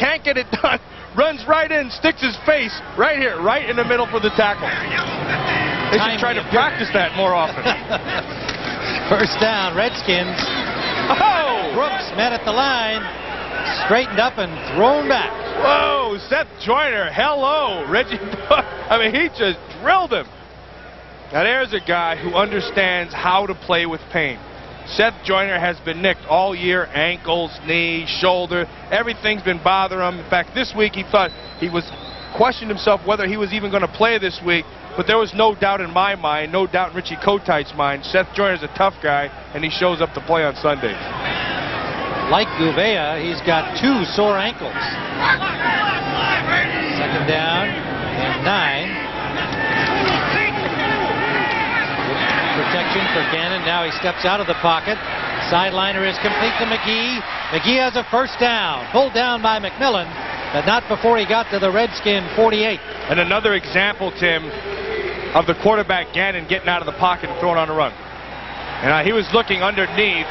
can't get it done. Runs right in, sticks his face right here, right in the middle for the tackle. They should try to practice that more often. First down, Redskins. Oh! Brooks met at the line, straightened up and thrown back. Whoa, Seth Joyner, hello. Reggie, I mean, he just drilled him. Now there's a guy who understands how to play with pain. Seth Joyner has been nicked all year, ankles, knee, shoulder, everything's been bothering him. In fact, this week he thought he was questioned himself whether he was even going to play this week, but there was no doubt in my mind, no doubt in Richie Kotite's mind. Seth Joyner's a tough guy, and he shows up to play on Sundays. Like Gouveia, he's got 2 sore ankles. Second down and 9. Protection for Gannon. Now he steps out of the pocket. Sideliner is complete to McGee. McGee has a first down. Pulled down by McMillan, but not before he got to the Redskin 48. And another example, Tim, of the quarterback Gannon getting out of the pocket and throwing on a run. And he was looking underneath.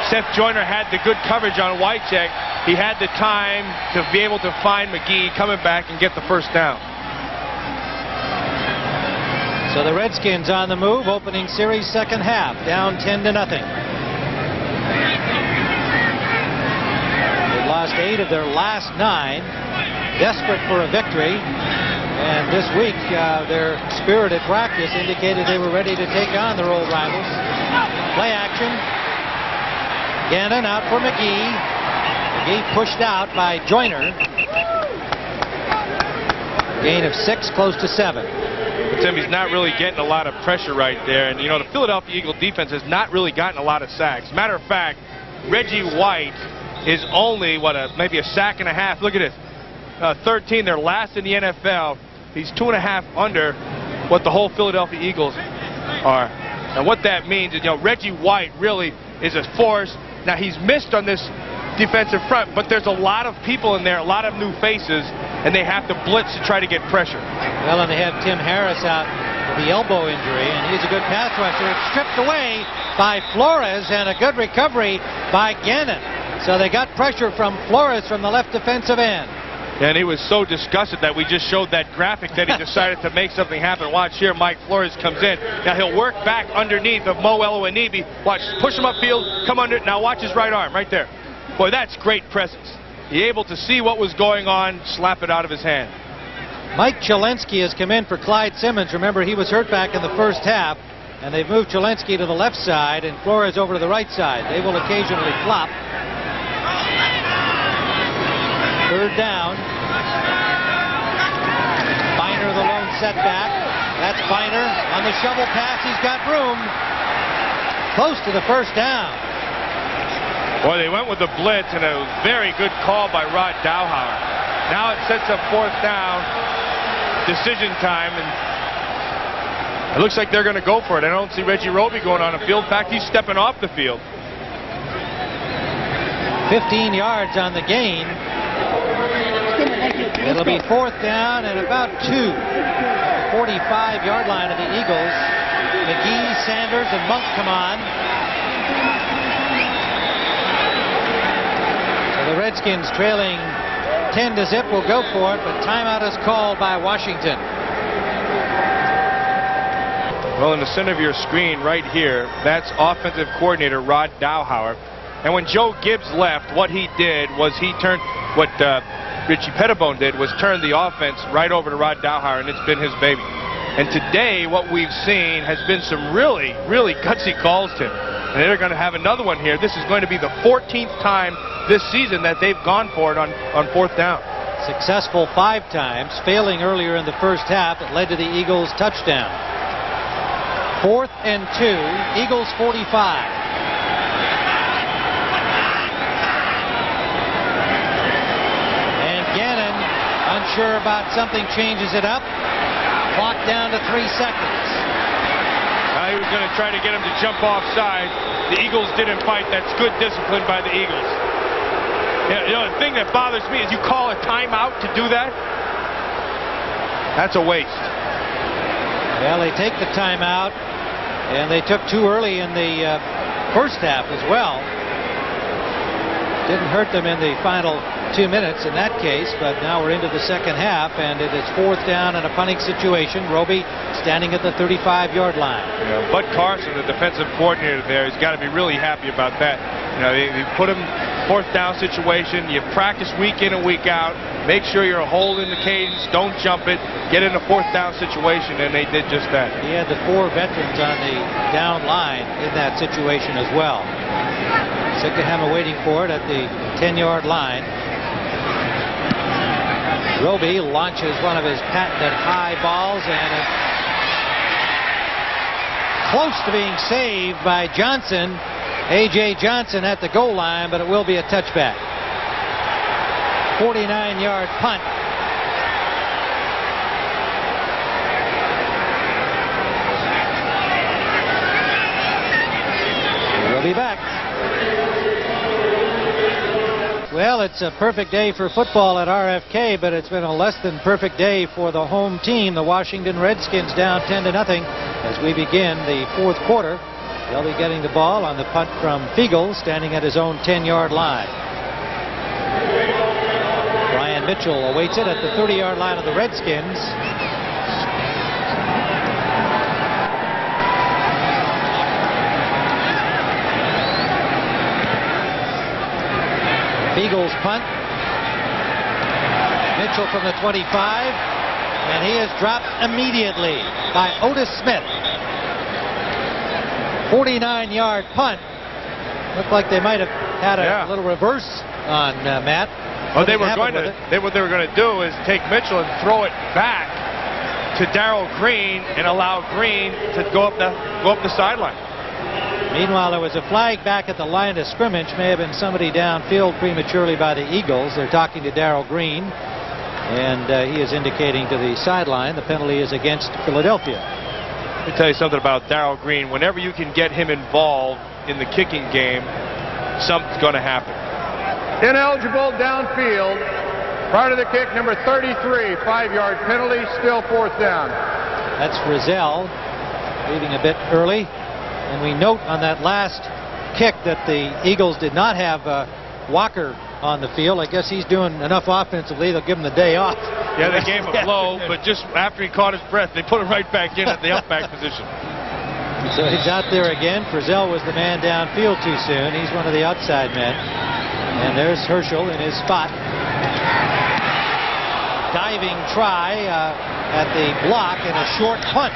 Seth Joyner had the good coverage on Wycheck. He had the time to be able to find McGee coming back and get the first down. So the Redskins on the move, opening series second half, down 10-0. They've lost 8 of their last 9, desperate for a victory. And this week, their spirit at practice indicated they were ready to take on their old rivals. Play action. Gannon out for McGee. McGee pushed out by Joyner. Gain of 6, close to 7. But Tim, he's not really getting a lot of pressure right there. And, you know, the Philadelphia Eagle defense has not really gotten a lot of sacks. Matter of fact, Reggie White is only, maybe a sack and a half. Look at this. 13, they're last in the NFL. He's 2.5 under what the whole Philadelphia Eagles are. And what that means is, you know, Reggie White really is a force. Now, he's missed on this defensive front, but there's a lot of people in there, a lot of new faces, and they have to blitz to try to get pressure. Well, and they have Tim Harris out with the elbow injury, and he's a good pass rusher. It's stripped away by Flores, and a good recovery by Gannon. So they got pressure from Flores from the left defensive end. And he was so disgusted that we just showed that graphic that he decided to make something happen. Watch here, Mike Flores comes in. Now he'll work back underneath of Mo Eloanibi. Watch, push him upfield, come under. Now watch his right arm right there. Boy, that's great presence. He able to see what was going on, slap it out of his hand. Mike Chelensky has come in for Clyde Simmons. Remember, he was hurt back in the first half, and they've moved Chelensky to the left side and Flores over to the right side. They will occasionally flop. Third down. Biner the lone setback. That's Biner on the shovel pass. He's got room. Close to the first down. Boy, they went with the blitz, and a very good call by Rod Dowhauer. Now it sets up fourth down, decision time, and it looks like they're going to go for it. I don't see Reggie Roby going on the field. In fact, he's stepping off the field. 15 yards on the gain. It'll be fourth down and about 2. 45-yard line of the Eagles. McGee, Sanders, and Monk come on. So the Redskins trailing 10-0 will go for it, but timeout is called by Washington. Well, in the center of your screen right here, that's offensive coordinator Rod Dowhauer. And when Joe Gibbs left, what he did was he turned what Richie Pettibone did was turn the offense right over to Rod Dowhauer, and it's been his baby. And today, what we've seen has been some really, really gutsy calls to him. And they're going to have another one here. This is going to be the 14th time this season that they've gone for it on fourth down. Successful 5 times, failing earlier in the first half. It led to the Eagles' touchdown. 4th and 2, Eagles 45. Unsure about something, changes it up. Clock down to 3 seconds. He was going to try to get him to jump offside. The Eagles didn't fight. That's good discipline by the Eagles. You know, the thing that bothers me is you call a timeout to do that. That's a waste. Well, they take the timeout, and they took too early in the first half as well. Didn't hurt them in the final 2 minutes in that case, but now we're into the second half, and it is 4th down in a punting situation. Roby standing at the 35-yard line. Yeah, Bud Carson, the defensive coordinator there, he's got to be really happy about that. You know, they put him 4th down situation. You practice week in and week out. Make sure you're holding the cadence. Don't jump it. Get in a 4th down situation, and they did just that. He had the 4 veterans on the down line in that situation as well. Sikahema waiting for it at the 10-yard line. Roby launches one of his patented high balls, and it's close to being saved by Johnson. A.J. Johnson at the goal line, but it will be a touchback. 49-yard punt. We'll be back. Well, it's a perfect day for football at RFK, but it's been a less than perfect day for the home team. The Washington Redskins down 10-0 as we begin the 4th quarter. They'll be getting the ball on the punt from Fiegel, standing at his own 10-yard line. Brian Mitchell awaits it at the 30-yard line of the Redskins. Fiegel's punt. Mitchell from the 25, and he is dropped immediately by Otis Smith. 49-yard punt. Looked like they might have had a little reverse on Matt. What they were going to do is take Mitchell and throw it back to Darrell Green and allow Green to go up the sideline. Meanwhile, there was a flag back at the line of scrimmage. May have been somebody downfield prematurely by the Eagles. They're talking to Darrell Green, and he is indicating to the sideline the penalty is against Philadelphia. Let me tell you something about Darrell Green. Whenever you can get him involved in the kicking game, something's going to happen. Ineligible downfield. Prior to the kick, number 33, 5-yard penalty, still 4th down. That's Frizzell leaving a bit early. And we note on that last kick that the Eagles did not have Walker on the field. I guess he's doing enough offensively. They'll give him the day off. Yeah, they gave him a blow, but just after he caught his breath, they put him right back in at the up-back position. So he's out there again. Frizzell was the man downfield too soon. He's one of the outside men. And there's Herschel in his spot. Diving try at the block and a short punt.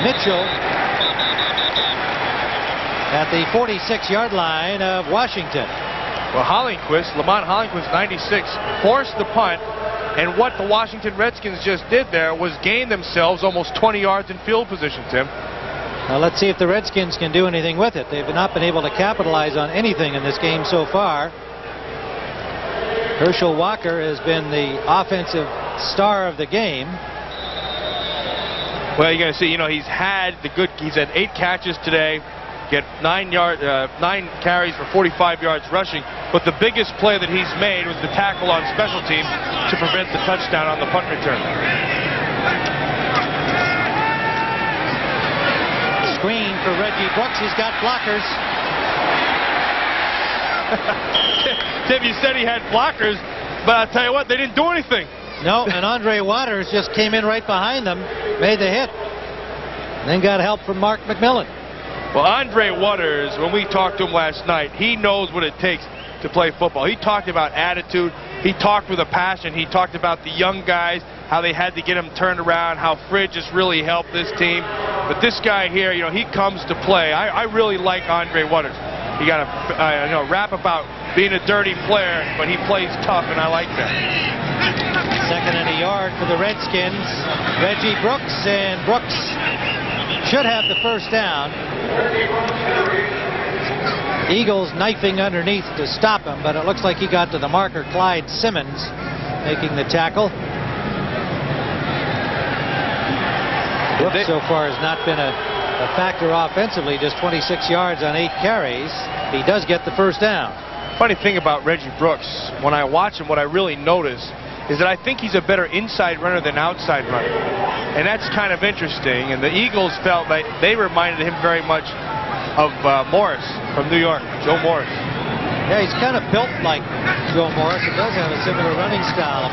Mitchell at the 46-yard line of Washington. Well, Lamont Hollingquist, 96, forced the punt, and what the Washington Redskins just did there was gain themselves almost 20 yards in field position, Tim. Now let's see if the Redskins can do anything with it. They've not been able to capitalize on anything in this game so far. Herschel Walker has been the offensive star of the game. Well, you're going to see, he's had 8 catches today. Get 9 carries for 45 yards rushing, but the biggest play that he's made was the tackle on special teams to prevent the touchdown on the punt return. Screen for Reggie Brooks. He's got blockers. Tim, you said he had blockers, but I'll tell you what, they didn't do anything. No, and Andre Waters just came in right behind them, made the hit, and then got help from Mark McMillan. Well, Andre Waters, when we talked to him last night, he knows what it takes to play football. He talked about attitude. He talked with a passion. He talked about the young guys, how they had to get him turned around, how Fridge has really helped this team. But this guy here, he comes to play. I really like Andre Waters. He got a rap about being a dirty player, but he plays tough, and I like that. 2nd and a yard for the Redskins. Reggie Brooks, and Brooks should have the first down. Eagles knifing underneath to stop him, but it looks like he got to the marker, Clyde Simmons, making the tackle. Brooks so far has not been a factor offensively, just 26 yards on 8 carries. He does get the first down. Funny thing about Reggie Brooks, when I watch him, what I really notice is that I think he's a better inside runner than outside runner. And that's kind of interesting. And the Eagles felt like they reminded him very much of Morris from New York, Joe Morris. Yeah, he's kind of built like Joe Morris. He does have a similar running style.